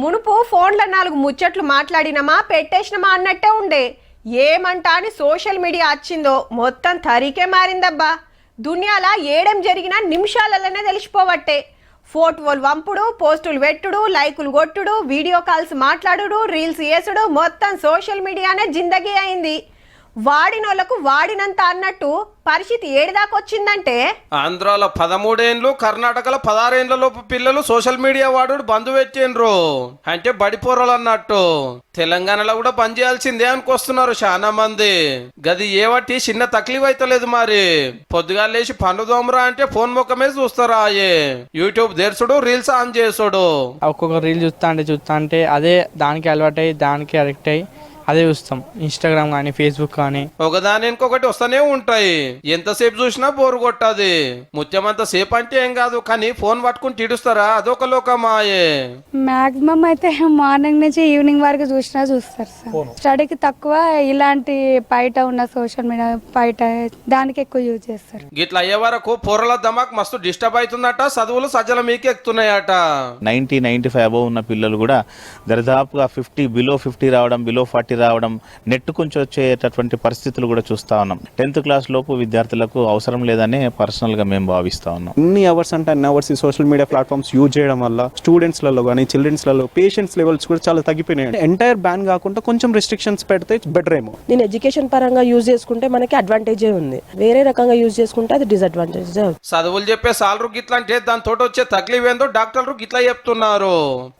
మునుపు ఫోన్ల 4 ముచ్చట్లు మాట్లాడినమా పెట్టేసినమా అన్నట్టే ఉండే. ఏమంటా అని సోషల్ మీడియా వచ్చిందో మొత్తం తరీకే మారిందబ్బా. దునియాల ఏడేం జరిగినా నిమిషాలలోనే తెలిసిపోవట్టే. ఫోటోలు వంపుడు, పోస్టులు పెట్టుడు, లైకులు కొట్టుడు, వీడియో కాల్స్ మాట్లాడుడు, రీల్స్ చేసుడు, మొత్తం సోషల్ మీడియానే జిందగీ అయింది. వాడినోళ్లకు వాడినంత అన్నట్టు పరిస్థితి ఏడిదాకొచ్చిందంటే ఆంధ్రాలో 13 ఏండ్లు, కర్ణాటకలో 16 ఏండ్ల లోపు పిల్లలు సోషల్ మీడియా వాడు బంద్ పెట్టిండ్రు. అంటే బడిపోరలు అన్నట్టు. తెలంగాణలో కూడా బంద్ చేయాల్సిందే అనుకొస్తున్నారు చాలా మంది. గది ఏవట్టి చిన్న తక్లీఫ్ అయితలేదు. మరి పొద్దుగా లేచి పండు దోమరా అంటే ఫోన్ ముఖమే చూస్తారా? యూట్యూబ్ తెరుచుడు, రీల్స్ ఆన్ చేసుడు. ఒక్కొక్క రీల్ చూస్తా అంటే అదే దానికి అలవాటు అయ్యి దానికి అడిక్ట్ అయ్యి అదే చూస్తాం. ఇన్స్టాగ్రామ్ కానీ ఫేస్బుక్ కానీ ఒకదాని ఇంకొకటి వస్తూనే ఉంటాయి. ఎంతసేపు చూసినా బోరు కొట్టది. ముత్యమంత సేపు అంటే ఏం కాదు, కానీ ఫోన్ పట్టుకుని తిడుస్తారా? అదొక లోకమాయే. మాక్సిమం అయితే మార్నింగ్ నుంచి ఈవినింగ్ వరకు చూస్తారు సార్. స్టడీకి తక్కువ, ఇలాంటి బయట ఉన్న సోషల్ మీడియా బయట దానికి ఎక్కువ యూజ్ చేస్తారు. గిట్లా అయ్యే వరకు పొరల దమాక్ మస్తు డిస్టర్బ్ అవుతుందట. చదువులు సజ్జల మీకు ఎక్కుతున్నాయట. 90-95 అబోవ్ ఉన్న పిల్లలు కూడా దరిదాపుగా 50 రావడం, బిలో 40 రావడం, నెట్ కొంచెం వచ్చేటటువంటి పరిస్థితులు కూడా చూస్తా ఉన్నాం. 10th క్లాస్ లోపు విద్యార్థులకు అవసరం లేదని పర్సనల్ గా మేము భావిస్తా ఉన్నాం. ఇన్ని అవర్స్ అంటే అన్ని అవర్స్ ఈ సోషల్ మీడియా ప్లాట్ఫామ్స్ యూజ్ చేయడం వల్ల స్టూడెంట్స్ లలో కానీ చిల్డ్రన్స్ లలో పేషెన్స్ లెవెల్స్ కూడా చాలా తగ్గిపోయినాయి. ఎంటైర్ బ్యాన్ కాకుండా కొంచెం రెస్ట్రిక్షన్స్ పెడితే బెటర్ ఏమో. నేను ఎడ్యుకేషన్ పరంగా యూజ్ చేసుకుంటే మనకి అడ్వాంటేజే ఉంది, వేరే రకంగా యూజ్ చేసుకుంటే అది డిసడ్వాంటేజ్. చదువులు చెప్పే సాలరు గిట్లా అంటే దాంతో వచ్చే తక్లీఫ్ ఏందో డాక్టర్లు గిట్లా చెప్తున్నారు.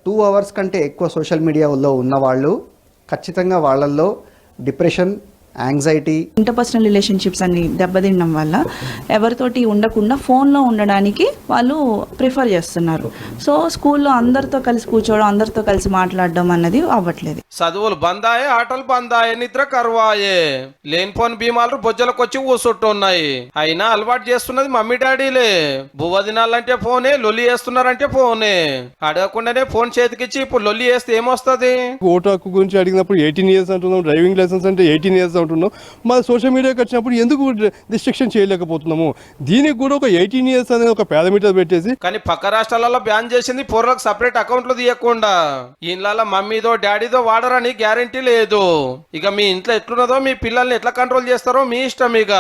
2 అవర్స్ కంటే ఎక్కువ సోషల్ మీడియాలో ఉన్న వాళ్ళు ఖచ్చితంగా వాళ్ళల్లో డిప్రెషన్, యాంగ్జైటీ, ఇంటర్పర్సనల్ రిలేషన్షిప్స్ అన్ని దెబ్బతినడం వల్ల ఎవరితోటి ఉండకుండా ఫోన్లో ఉండడానికి వాళ్ళు ప్రిఫర్ చేస్తున్నారు. సో స్కూల్లో అందరితో కలిసి కూర్చోవడం, అందరితో కలిసి మాట్లాడడం అన్నది అవ్వట్లేదు. చదువులు బందాయే, ఆటలు బందాయే, నిద్ర కరువాయే. లేనిపోని భీమాలు బొజ్జలకు వచ్చి కూసుంటున్నాయి. అయినా అలవాటు చేస్తున్నది మమ్మీ డాడీలే. బువ్వ తినాలంటే ఫోనే, లొల్లి చేస్తున్నారంటే ఫోనే. అడగకుండానే ఫోన్ చేతికిచ్చి ఇప్పుడు లొల్లి చేస్తే ఏమొస్తుంది? ఓటు హక్కు గురించి అడిగినప్పుడు 18 years అంటున్నాం, డ్రైవింగ్ లైసెన్స్ అంటే 18 years అంటున్నాం. మా సోషల్ మీడియాకి వచ్చినప్పుడు ఎందుకు రిస్ట్రిక్షన్ చేయలేకపోతున్నాము? దీనికి కూడా ఒక 18 years అనేది ఒక పారామీటర్ పెట్టేసి. కానీ పక్క రాష్ట్రాలలో బ్యాన్ చేసింది పొరలకు సపరేట్ అకౌంట్లు తీయకుండా. ఇంట్లో మమ్మీదో డాడీదో వాడరని గ్యారంటీ లేదు. ఇక మీ ఇంట్లో ఎట్లున్నదో, మీ పిల్లల్ని ఎట్లా కంట్రోల్ చేస్తారో మీ ఇష్టం. ఇక